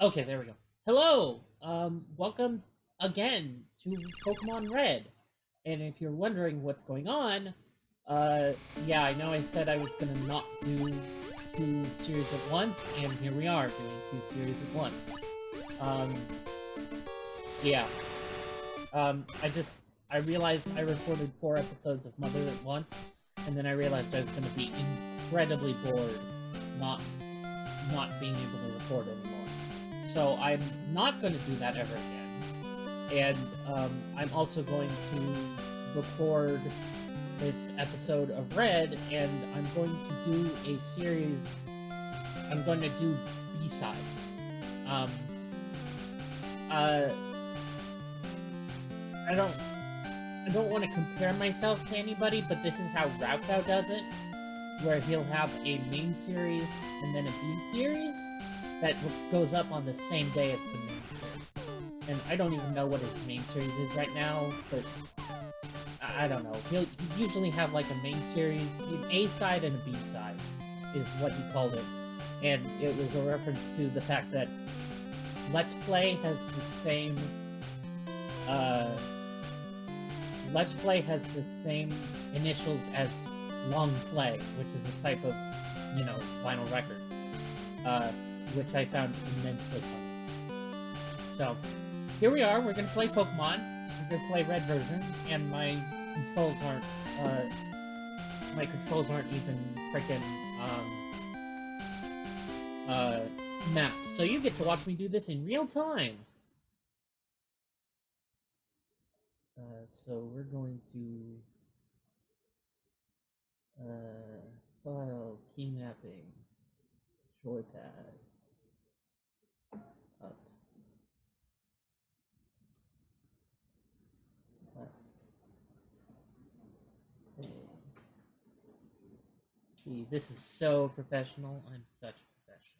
Okay, there we go. Hello! Welcome again to Pokemon Red. And if you're wondering what's going on, yeah, I know I said I was gonna not do two series at once, and here we are doing two series at once. Um, yeah. I realized I recorded 4 episodes of Mother at once, and then I realized I was gonna be incredibly bored not not being able to record anymore. So I'm not going to do that ever again. And I'm also going to record this episode of Red, and I'm going to do a series. I'm going to do B-sides. Um, uh, I don't want to compare myself to anybody, but this is how Rattata does it, where he'll have a main series and then a B series that goes up on the same day as the main series. And I don't even know what his main series is right now, but I don't know. He'll usually have like a main series, an A side and a B side, is what he called it. And it was a reference to the fact that Let's Play has the same Let's Play has the same initials as Long Play, which is a type of, vinyl record, which I found immensely funny. So, here we are, we're gonna play Pokemon, we're gonna play Red version, and my controls aren't even frickin', mapped. So you get to watch me do this in real time! So we're going to file key mapping joypad up left A. See, this is so professional. I'm such a professional.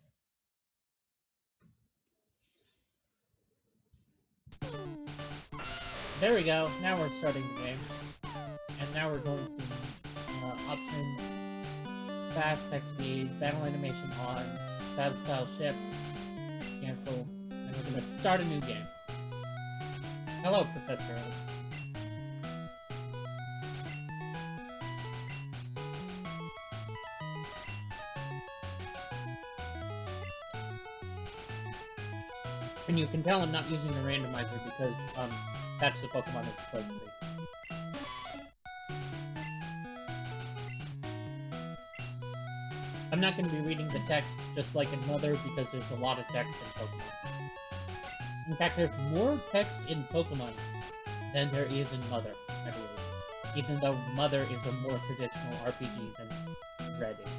There we go. Now we're starting the game, and now we're going to options, fast text speed, battle animation on, battle style shift, cancel, and we're going to start a new game. Hello, Professor Oak. And you can tell I'm not using the randomizer because that's the Pokemon it's supposed to be. I'm not going to be reading the text just like in Mother because there's a lot of text in Pokemon. In fact, there's more text in Pokemon than there is in Mother, I believe. Even though Mother is a more traditional RPG than Red is.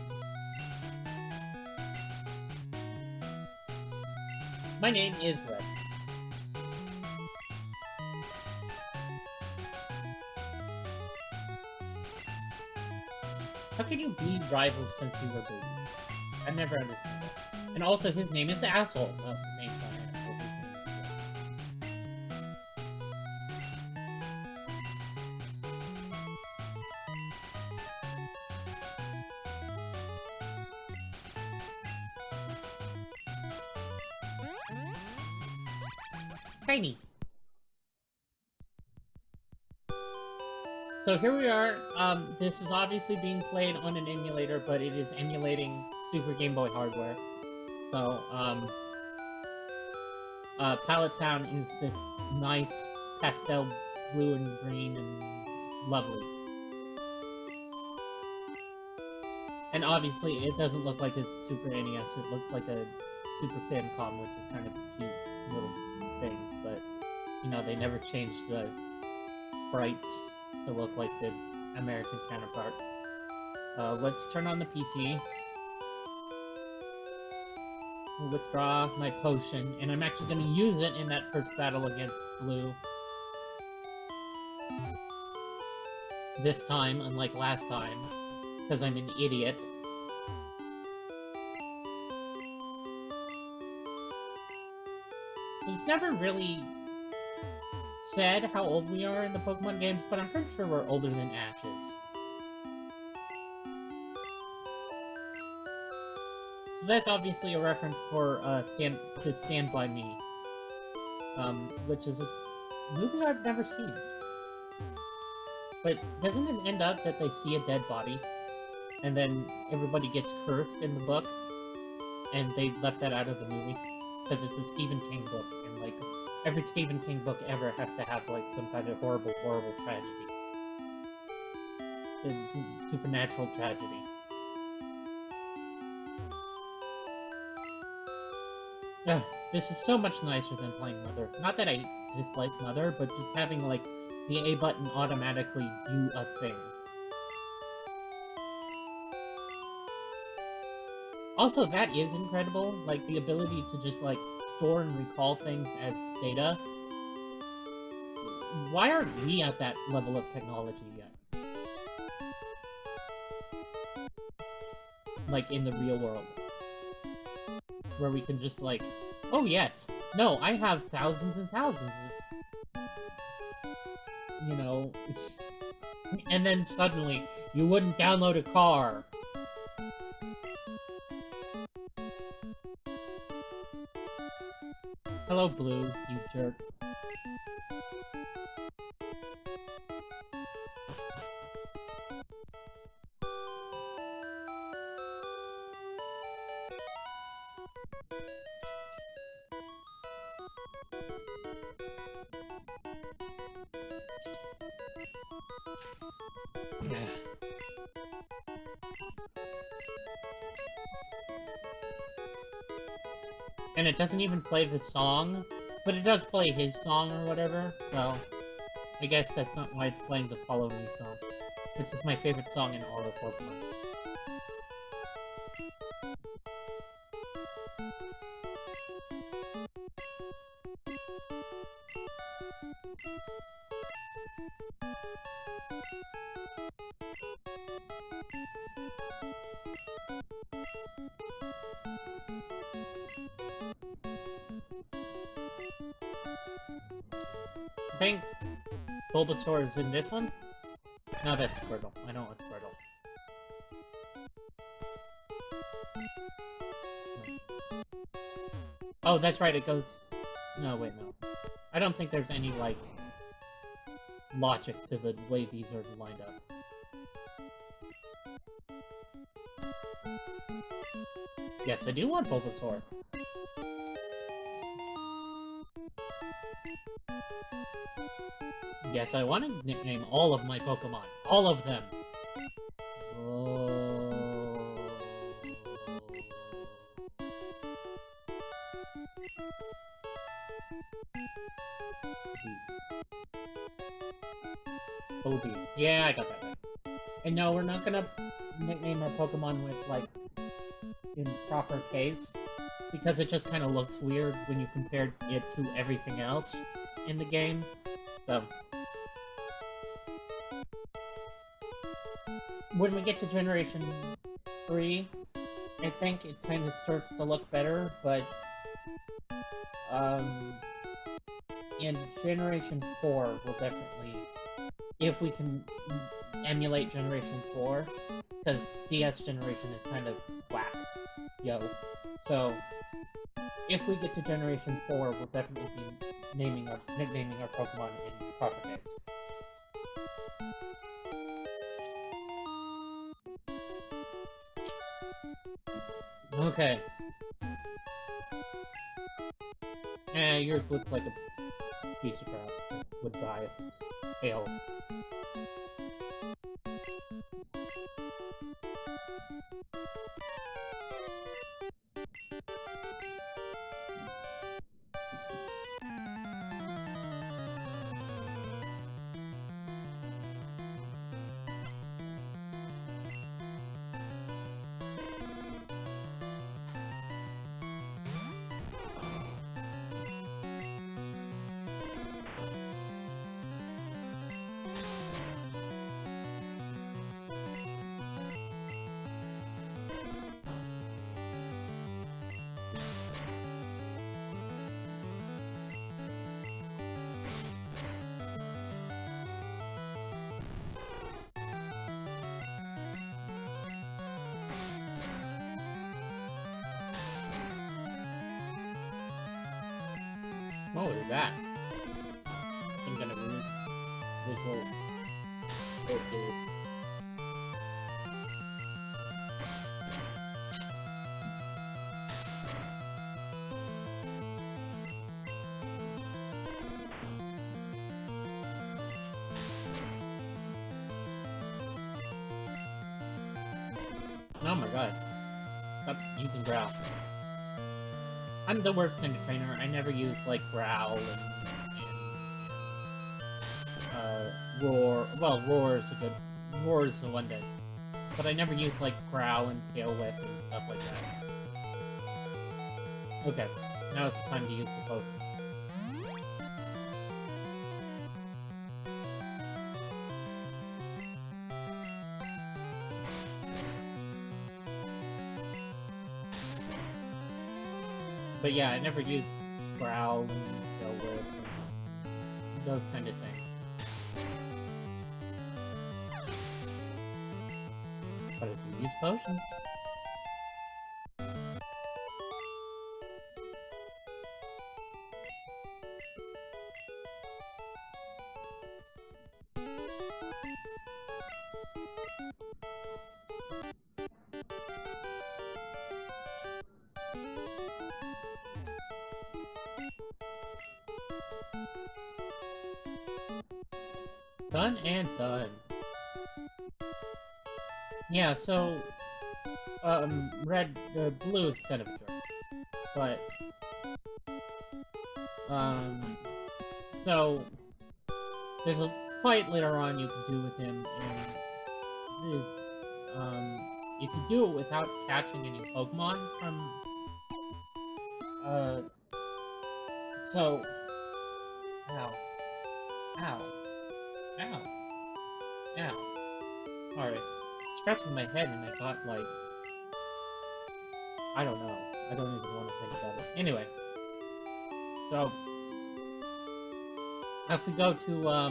My name is Red. How can you be rivals since you were babies? I've never understood that. And also, his name is the asshole. Well, his name's not asshole. His name's Tiny. So here we are. This is obviously being played on an emulator, but it is emulating Super Game Boy hardware. So, Palette Town is this nice pastel blue and green and lovely. And obviously, it doesn't look like a Super NES. It looks like a Super Famicom, which is kind of a cute little thing. But, they never changed the sprites to look like the American counterpart. Let's turn on the PC. Withdraw my potion, and I'm actually going to use it in that first battle against Blue. This time, unlike last time, because I'm an idiot. It's never really said how old we are in the Pokemon games, but I'm pretty sure we're older than Ashes. So that's obviously a reference for Stand By Me, which is a movie I've never seen. But doesn't it end up that they see a dead body, and then everybody gets cursed in the book, and they left that out of the movie? Because it's a Stephen King book, and, like, every Stephen King book ever has to have, like, some kind of horrible, horrible tragedy. A supernatural tragedy. Ugh, this is so much nicer than playing Mother. Not that I dislike Mother, but just having, like, the A button automatically do a thing. Also, that is incredible, like, the ability to just, like, store and recall things as data. Why aren't we at that level of technology yet? Like, in the real world. Where we can just, like, oh yes, no, I have thousands and thousands of, you know, and then suddenly, you wouldn't download a car. Hello, Blue, you jerk. And it doesn't even play the song, but it does play his song or whatever, so I guess that's not why it's playing the Follow Me song, which is my favorite song in all of Pokemon. I think Bulbasaur is in this one? No, that's Squirtle. I don't want Squirtle. No. Oh, that's right, it goes... No, wait, no. I don't think there's any, like, logic to the way these are lined up. Yes, I do want Bulbasaur. Yes, I want to nickname all of my Pokemon. All of them! Oh. Obi. Yeah, I got that right. And no, we're not gonna nickname our Pokemon with, like, in proper case, because it just kind of looks weird when you compare it to everything else in the game. So, when we get to Generation 3, I think it kind of starts to look better, but, in Generation 4, we'll definitely, if we can emulate Generation 4, because DS Generation is kind of whack, yo. So, if we get to Generation 4, we'll definitely be nicknaming our Pokemon in proper names. Okay. Yours looks like a piece of crap that would die if it's ale. Oh, look at that. I'm gonna read visual. Oh my god. Stop using growl. I'm the worst kind of trainer. I never use, like, growl and roar. Well, roar is a good... Roar is the one that... But I never use, like, growl and tail whip and stuff like that. Okay. Now it's time to use the potion. But yeah, I never use growl and tail whip and those kind of things. But if you use potions... Done and done. Yeah, so, blue is kind of a jerk. But, so, there's a fight later on you can do with him, and, you can do it without catching any Pokemon from, so, ow, ow, ow, ow, sorry. Scratching my head and I got, like... I don't know. I don't even want to think about it. Anyway. So... if we go to, the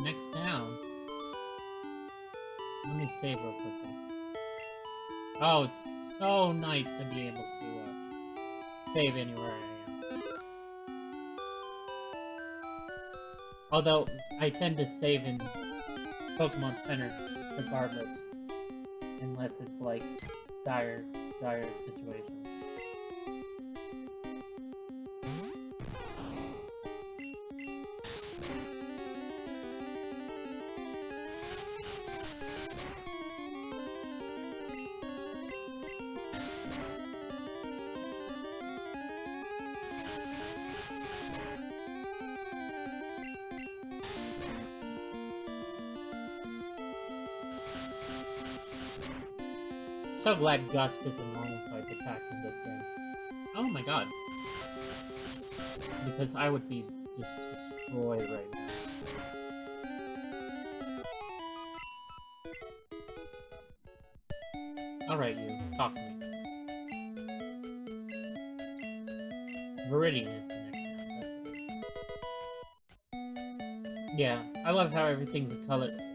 next town... Let me save real quickly. Oh, it's so nice to be able to, save anywhere I am. Although, I tend to save in Pokemon centers regardless, unless it's like dire situations. So glad Gust is a normal type attack in this game. Oh my god. Because I would be just destroyed right now. Alright, you. Talk to me. Viridian is the next one. Yeah, I love how everything's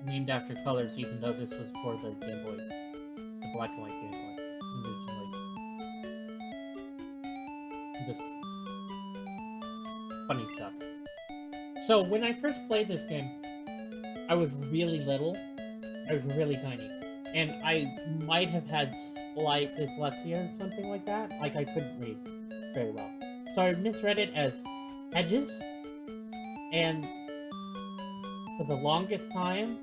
named after colors, even though this was for the Game Boy. Black and white Game Boy. Just funny stuff. So when I first played this game, I was really little. I was really tiny. And I might have had slight dyslexia or something like that. Like, I couldn't read very well. So I misread it as hedges. And for the longest time,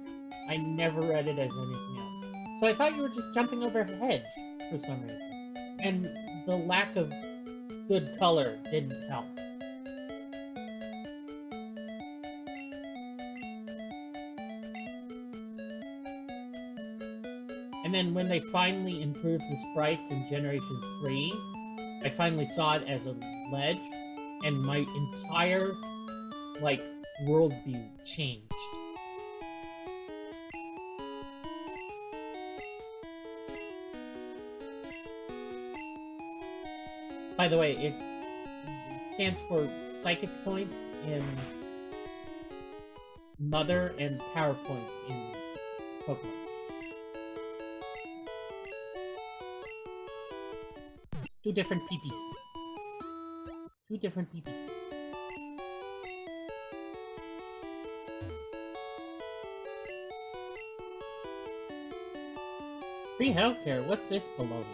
I never read it as anything else. So I thought you were just jumping over a hedge for some reason. And the lack of good color didn't help. And then when they finally improved the sprites in Generation 3, I finally saw it as a ledge, and my entire, like, worldview changed. By the way, it stands for Psychic Points in Mother and Power Points in Pokemon. Two different PPs. Two different people. Free healthcare? What's this below me?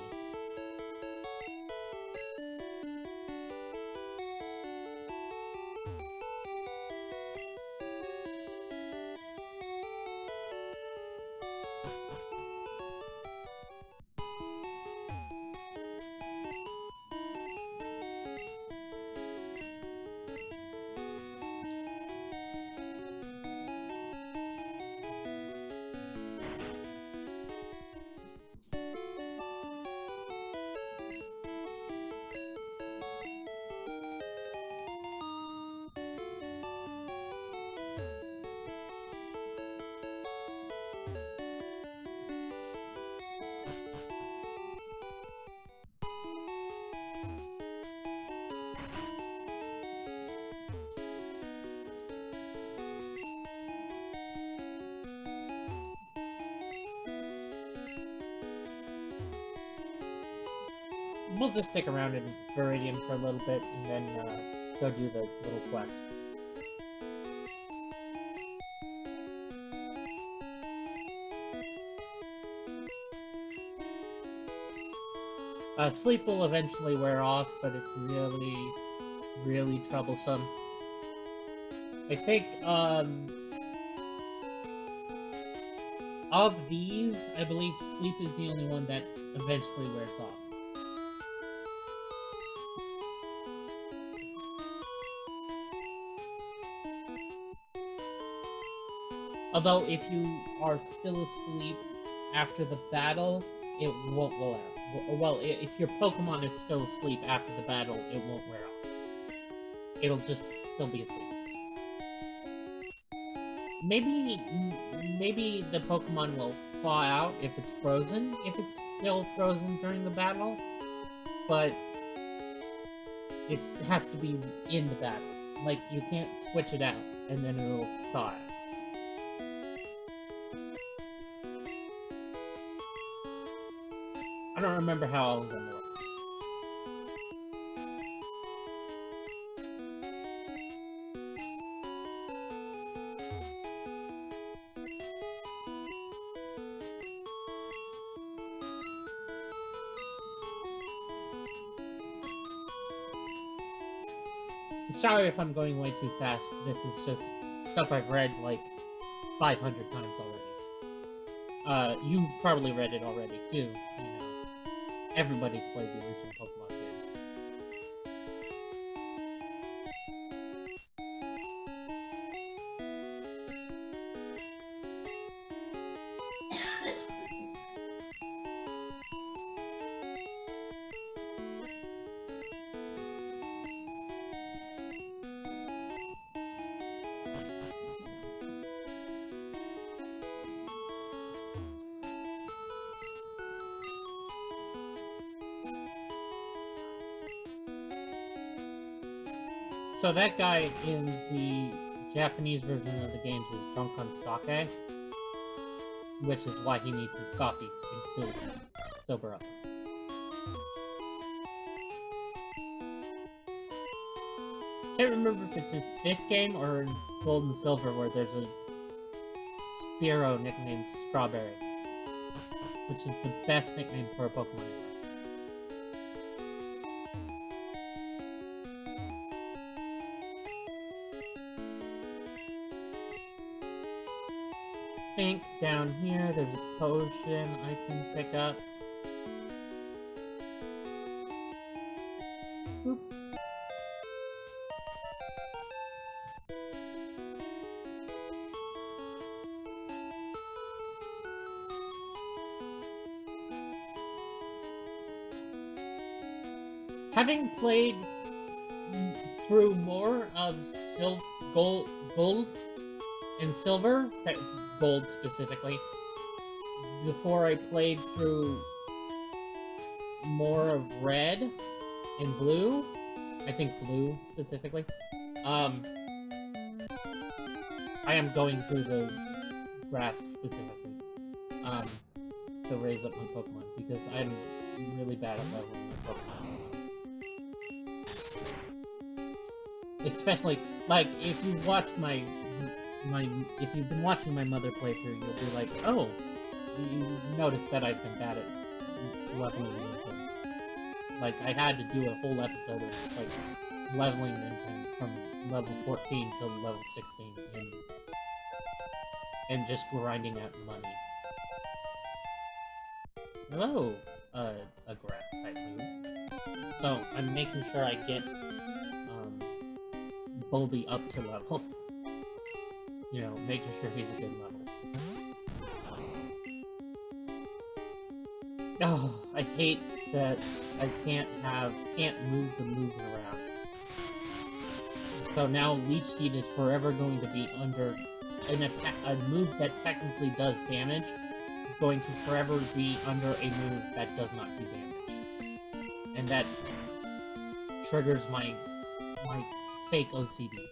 We'll just stick around in Viridian for a little bit and then go do the little quest. Sleep will eventually wear off, but it's really, really troublesome. I think, of these, I believe sleep is the only one that eventually wears off. Although, if you are still asleep after the battle, it won't wear off. Well, if your Pokemon is still asleep after the battle, it won't wear off. It'll just still be asleep. Maybe the Pokemon will thaw out if it's frozen, if it's still frozen during the battle, but it has to be in the battle. Like, you can't switch it out, and then it'll thaw out. I don't remember how all of them work. Sorry if I'm going way too fast. This is just stuff I've read like 500 times already. You probably read it already too, you know. Everybody's played the original Pokemon games. So that guy in the Japanese version of the games is drunk on sake, which is why he needs his coffee and still sober up. Can't remember if it's in this game or in Gold and Silver where there's a Spearow nicknamed Strawberry, which is the best nickname for a Pokemon ever. I think down here there's a potion I can pick up. Boop. Having played through more of Gold and Silver, Gold specifically, before I played through more of Red and Blue, I think Blue specifically, I am going through the grass specifically, to raise up my Pokemon, because I'm really bad at leveling my Pokemon. especially, like, if you watch if you've been watching my mother playthrough, you'll be like, oh, you notice that I've been bad at leveling Lincoln. Like, I had to do a whole episode of, like, leveling Lincoln from level 14 to level 16 and just grinding out money. Hello, a grass type move. So, I'm making sure I get, Bulby up to level. You know, making sure he's a good level. Oh, I hate that I can't move the move around. So now Leech Seed is forever going to be under a move that technically does damage, is going to forever be under a move that does not do damage. And that triggers my fake OCD.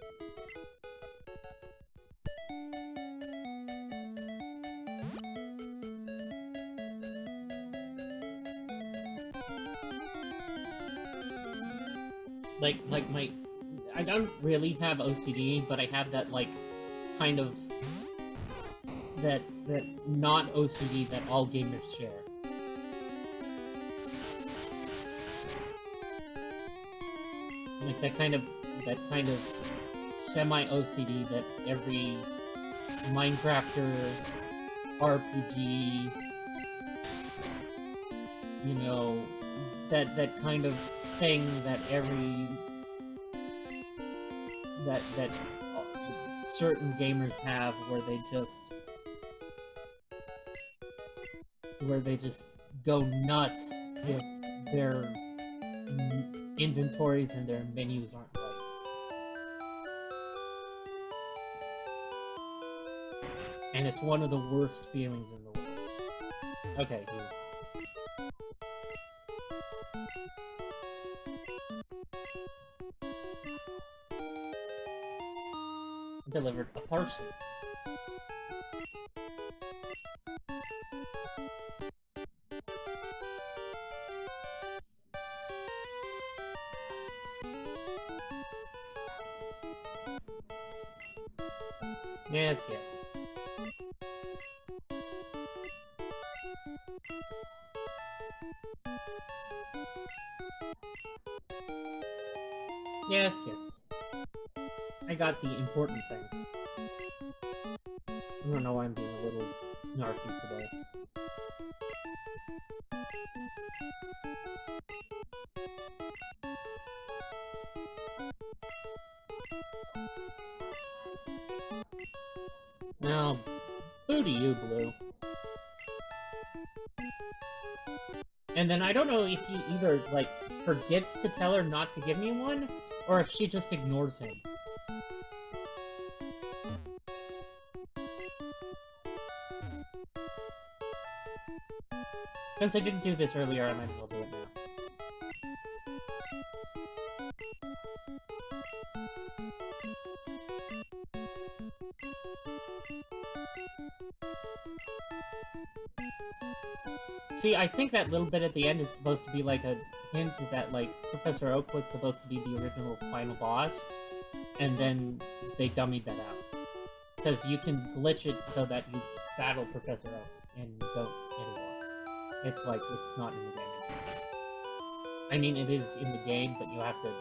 I don't really have OCD, but I have that, like, kind of, that not OCD that all gamers share. Like, that kind of semi-OCD that every Minecrafter, RPG, you know, that kind of thing that that certain gamers have where they just go nuts if their inventories and their menus aren't right. And it's one of the worst feelings in the world. Okay, here. Delivered a parcel. Yes, yes. Yes, yes. I got the important thing. I don't know why I'm being a little snarky today. Now, booty you, Blue. And then I don't know if he either, like, forgets to tell her not to give me one, or if she just ignores him. Since I didn't do this earlier, I might as well do it now. See, I think that little bit at the end is supposed to be like a hint that, like, Professor Oak was supposed to be the original final boss, and then they dummied that out. Because you can glitch it so that you battle Professor Oak, and you don't anymore. It's like, it's not in the game anymore. I mean, it is in the game, but you have to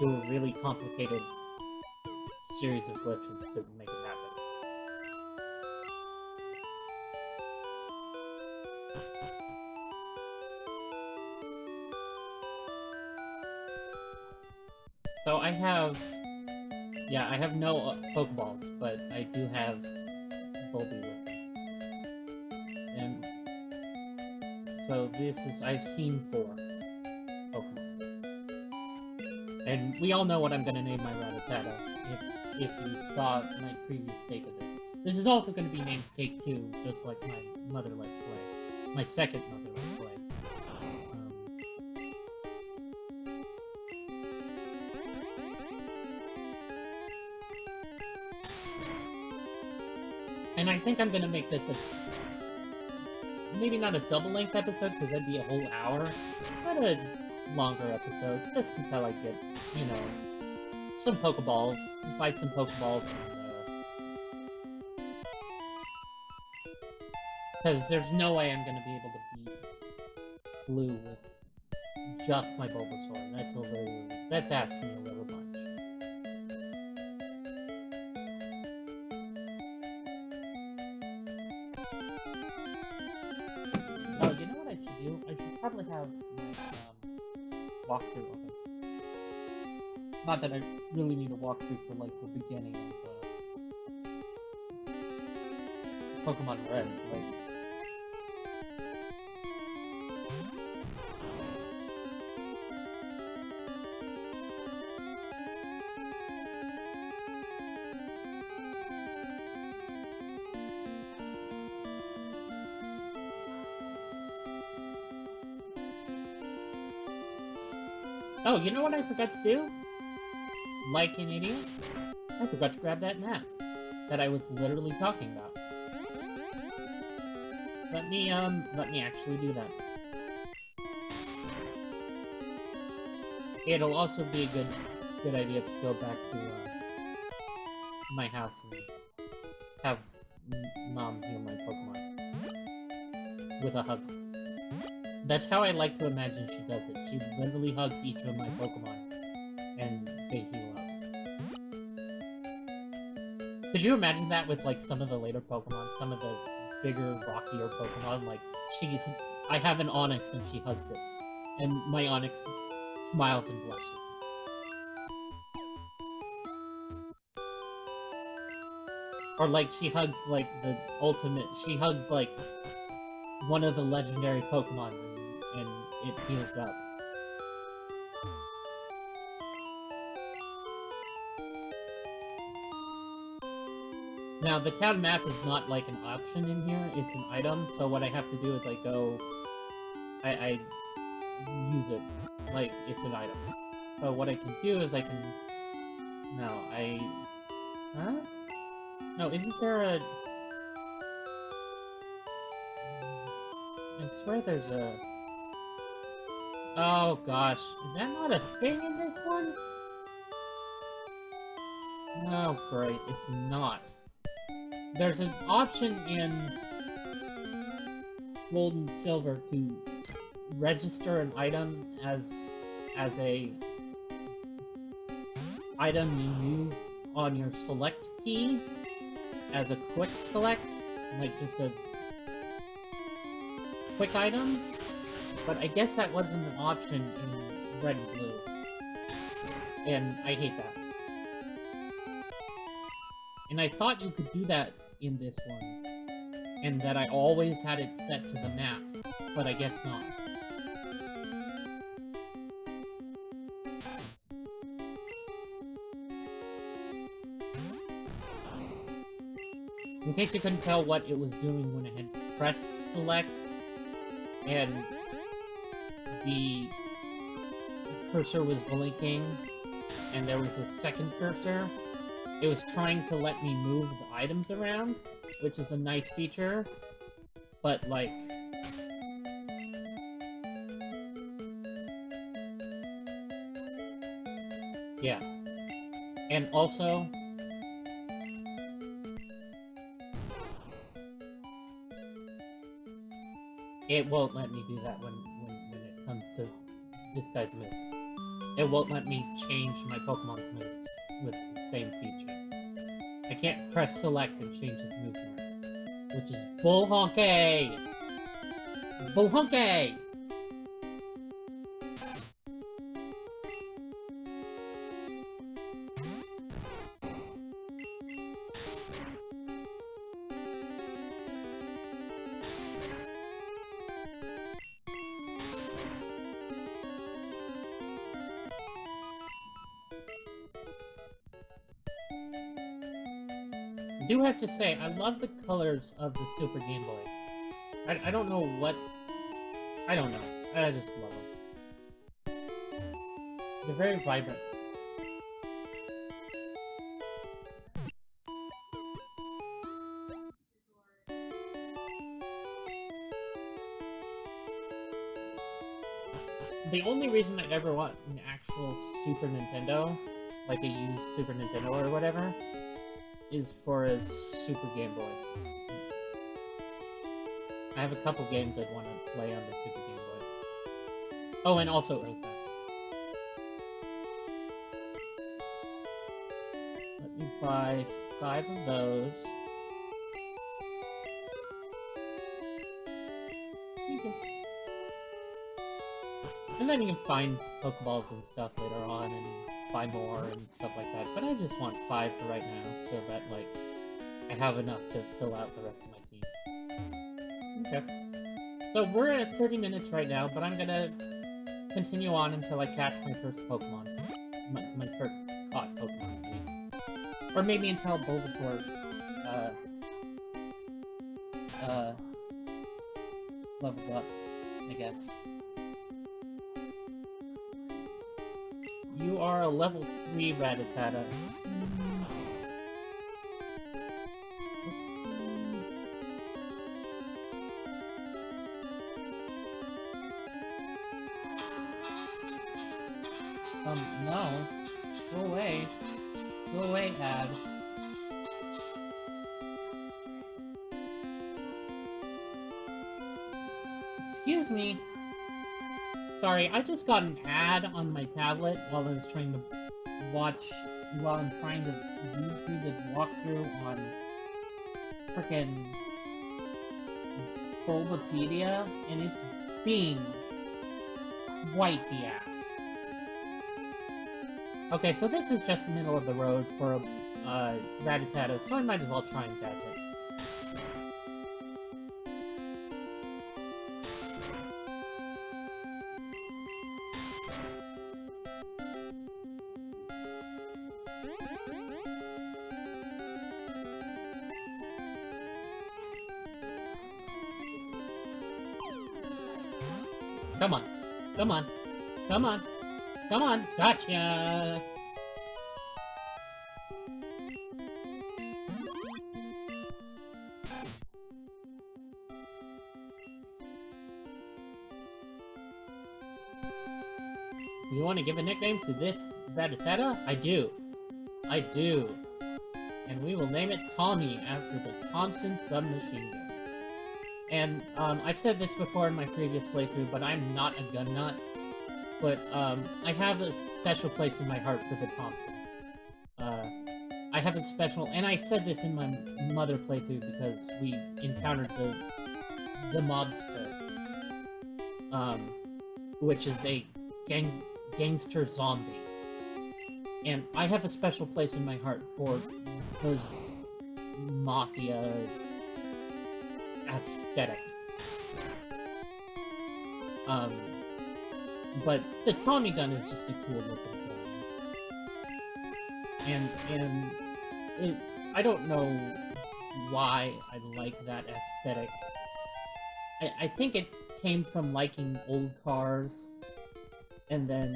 do a really complicated series of glitches to make it happen. So I have... Yeah, I have no Pokeballs, but I do have Bulby with me. And... So this is... I've seen 4 Pokemon. And we all know what I'm gonna name my Rattata, if you saw my previous take of this. This is also gonna be named Take 2, just like my Mother Let's Play. My second Mother Let's Play. And I think I'm gonna make this maybe not a double-length episode, because that'd be a whole hour, but a longer episode, just until I get, you know, some Pokeballs. Fight some Pokeballs. Because there's no way I'm gonna be able to beat Blue with just my Bulbasaur. That's asking a little much. Oh, you know what I should do? I should probably have my walkthrough of it. Not that I really need a walkthrough for like the beginning of Pokemon Red, like. Oh, you know what I forgot to do? Like an idiot, I forgot to grab that map that I was literally talking about. Let me actually do that. It'll also be a good idea to go back to my house and have Mom heal my Pokemon with a hug. That's how I like to imagine she does it. She literally hugs each of my Pokemon, and they heal up. Could you imagine that with, like, some of the later Pokemon? Some of the bigger, rockier Pokemon? Like, I have an Onix and she hugs it. And my Onix smiles and blushes. Or, like, she hugs, like, the ultimate... She hugs, like, one of the legendary Pokemon and it heals up. Now, the town map is not, like, an option in here, it's an item, so what I have to do is I go... I use it like it's an item. So what I can do is I can... No, Huh? No, isn't there a... I swear there's a... Oh gosh, is that not a thing in this one? Oh great, it's not. There's an option in Gold and Silver to register an item as a item you move on your select key as a quick select, like just a quick item, but I guess that wasn't an option in Red and Blue, and I hate that. And I thought you could do that in this one, and that I always had it set to the map, but I guess not. In case you couldn't tell what it was doing when it had pressed select, and the cursor was blinking, and there was a second cursor, it was trying to let me move the items around, which is a nice feature, but like... Yeah. And also... It won't let me do that when it comes to this guy's moves. It won't let me change my Pokemon's moves with the same feature. I can't press select and change his moves around, which is bullhonky! Bullhonky! I do have to say, I love the colors of the Super Game Boy. I don't know what... I don't know. I just love them. They're very vibrant. The only reason I'd ever want an actual Super Nintendo like a used Super Nintendo or whatever, is for a Super Game Boy. I have a couple games I'd want to play on the Super Game Boy. Oh, and also Earthbound. Let me buy 5 of those. And then you can find Pokeballs and stuff later on and buy more and stuff like that. But I just want 5 for right now, so that, like, I have enough to fill out the rest of my team. Okay. So we're at 30 minutes right now, but I'm gonna continue on until I catch my first Pokemon. My first caught Pokemon, I mean. Or maybe until Bulbasaur, levels up, I guess. You are a level 3 Rattata. No. Go away. Go away, ad. Excuse me. Sorry, I just got an ad on my tablet while I was trying to watch, while I'm trying to read through the walkthrough on frickin' Bulbapedia, and it's being quite the ass. Okay, so this is just the middle of the road for Rattata, so I might as well try and catch it. Come on. Come on. Come on. Come on. Gotcha! You want to give a nickname to this Rattata? I do. I do. And we will name it Tommy after the Thompson submachine gun. And, I've said this before in my previous playthrough, but I'm not a gun nut. But, I have a special place in my heart for the Thompson. I have a special, and I said this in my mother playthrough because we encountered the mobster. Which is a gangster zombie. And I have a special place in my heart for those mafia aesthetic. But the Tommy gun is just a cool looking gun. And I don't know why I like that aesthetic. I think it came from liking old cars, and then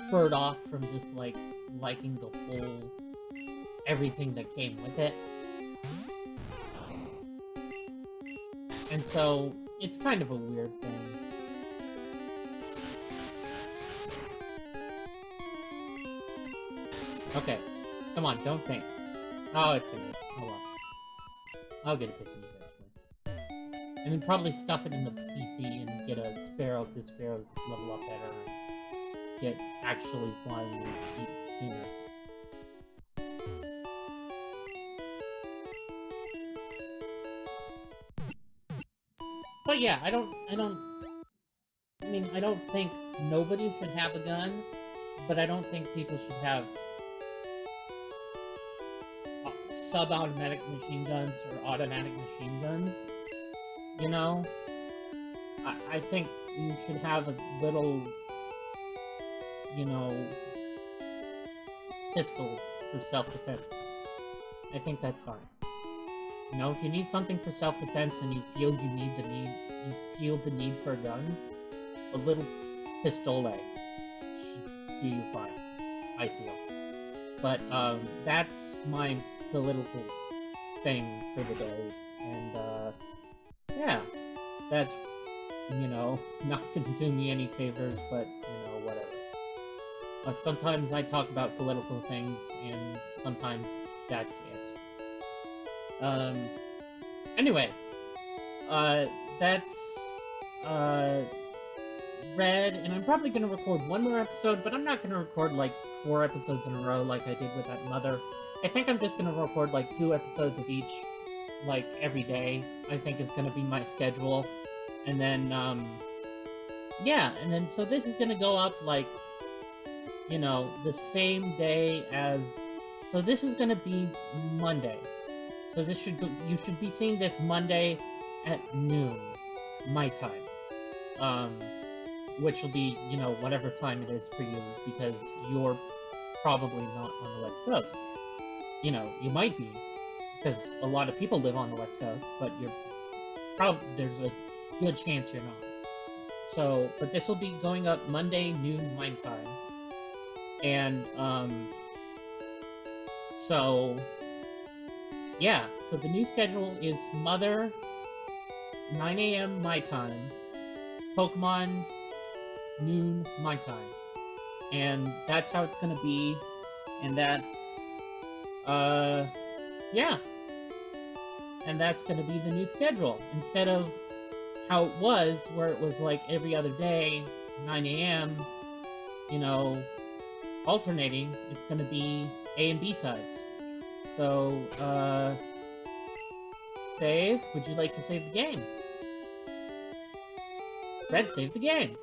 spurred off from just, like, liking the whole everything that came with it. And so, it's kind of a weird thing. Okay. Come on, don't think. Oh, it's good. Oh well. I'll get a picture eventually. And then probably stuff it in the PC and get a Sparrow, because Sparrows level up better and get actually flying sooner. But yeah, I mean, I don't think nobody should have a gun, but I don't think people should have sub-automatic machine guns or automatic machine guns, you know? I think you should have a little, you know, pistol for self-defense. I think that's fine. You know, if you need something for self-defense and you feel the need for a gun, a little pistole should do you fine, I feel. But, that's my political thing for the day, and, yeah, that's, you know, not to do me any favors, but, you know, whatever. Sometimes I talk about political things, and sometimes that's it. Anyway, that's, uh, Red, and I'm probably gonna record one more episode, but I'm not gonna record, like, 4 episodes in a row like I did with that Mother. I think I'm just gonna record, like, 2 episodes of each, like, every day, I think is gonna be my schedule. And then, yeah, and then, so this is gonna go up, like, you know, the same day as... So this is gonna be Monday. So this should go, you should be seeing this Monday at noon, my time. Which will be, you know, whatever time it is for you, because you're probably not on the West Coast. You know, you might be, because a lot of people live on the West Coast, but there's a good chance you're not. So, but this will be going up Monday, noon, my time. And, so, yeah, so the new schedule is Mother, 9 a.m. my time, Pokemon, noon my time. And that's how it's gonna be, and that's, yeah. And that's gonna be the new schedule, instead of how it was, where it was like every other day, 9 a.m., you know, alternating. It's gonna be A and B sides. So, save. Would you like to save the game? Red, save the game.